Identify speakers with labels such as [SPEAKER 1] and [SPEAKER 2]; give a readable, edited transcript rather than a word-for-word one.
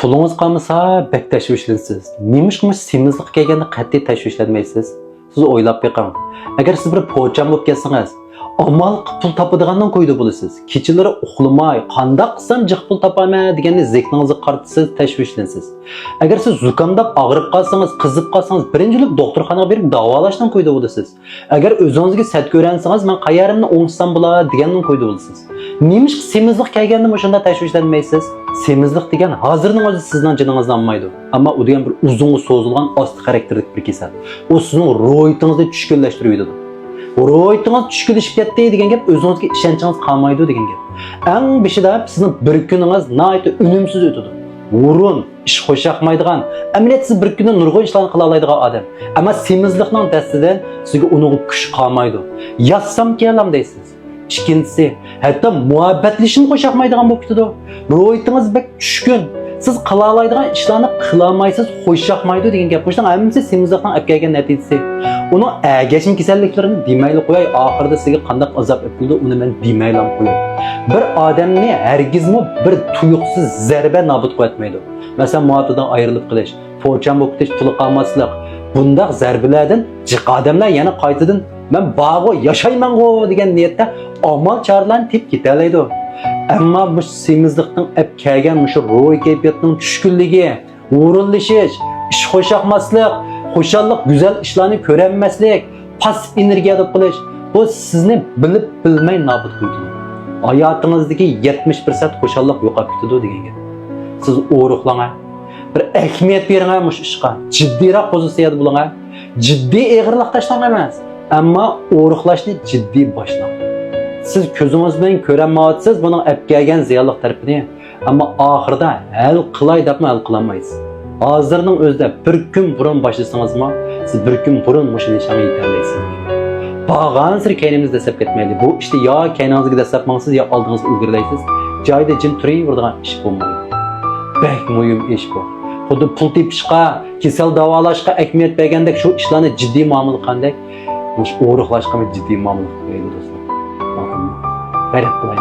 [SPEAKER 1] Pulunuz qalmasa, bək təşvişlənsiz. Nemişmiş semizlik kelgəndə qat'iy təşvişlənməysiz. Siz oylab beqing. Agar siz bir pocham bo'lib kelsangiz, amal pul topadigandan qo'ydi bo'lasiz. Kechalari uxlamay, qanday qilsam jiq pul topaman deganda zehningizni qartisiz, tashvishlansiz. Agar siz zukamdab og'rib qolsangiz, qizib qolsangiz, birinchilik doktorxonaga berib davolashdan qo'ydi bo'lasiz. Agar o'zingizga sat ko'ransangiz, men qayarimni o'ngsam bo'ladi degandan qo'ydi bo'lasiz. Nemish semizlik kelganda shunda tashvishlanmaysiz? Semizlik degan hozirning o'zi sizning jiningizni olmaydi. Ammo u degan bir uzun so'zilgan osti xarakterlik bir kasal. U sizning ro'yitingizni tushkunlashtiradi. Ro'yitingiz tushkunlashib ketdi degan gap o'zingizga ishonchingiz qolmaydi degan gap. Eng beshida sizning bir kuningiz nihoyat unumsiz o'tadi. O'rin, ish xo'shaqmaydigan, amaliyat siz bir kunda nurg'un ishlarni qila oladigan odam. Ammo semizlikning dastidan sizga uning kuch qolmaydi. Yazsam kelam deysiz. İkincisi, hatta muhabbetlişini qo'shaqmaydigan bo'lib ketadi. Ro'yitingiz bek tushkun. Siz qila oladigan ishlarni qila olmaysiz, qo'shaqmaydi degan gap. Buning hammasi semizlikning olib kelgan natijasi. Uni agashing kasalliklarini demayli qo'yay, oxirida sizga qanday azob o'tdi, uni men demaylam qo'yay. Bir odamni hargizmi bir tuyuqsiz zarba nobud qilmaydi. Masalan, muhabbatdan ayrilib qilish, pocham bo'lib ketish, puli qolmaslik. Bundaq zarbalardan jiq odamlar yana qaytadan men bog'o yashayman-go degan niyatda amal choralarni tep ketalaydi. Ammo bu semizlikning olib kelgan shu ro'y kayfiyatining tushkunligi, o'rinlashish, ish xo'shaqmaslik, xo'shallik, go'zal ishlarni ko'ranmaslik, pasif energiya deb qilish, bu sizni bilib bilmay nobud qiladi. Hayotingizdagi 70% xo'shallik yo'qolib ketadi degan gap. Siz o'ruqlang, bir ahamiyat bering mush ishga, jiddiyroq pozitsiyada bo'ling, jiddiy eg'irlik tashlang emas. Ammo o'ruqlashni jiddiy boshlang. Siz ko'zingiz bilan ko'rolmaysiz buning olib kelgan ziyonli tarafini, ammo oxirida hal qilay deb hal qilolmaysiz. Hozirning o'zida bir kun burun boshlasangiz-mi, siz bir kun burun mush nishonga yeta olasiz. Bag'an sir kayningizda dasab ketmaydi. Bu ishda yo kayningizga dasab mangsiz, yo oldingizga ulgurlaysiz. Joyda jim turaveradigan ish bo'lmaydi. Bek muhim ish bu. Xuddi pul tepishga, kasal davolashga ahamiyat bergandek shu ishlarni jiddiy muomala qilgandek, bu o'ruqlashga jiddiy muomala qilmaydi do'stlar. G'ayrat qilaylik.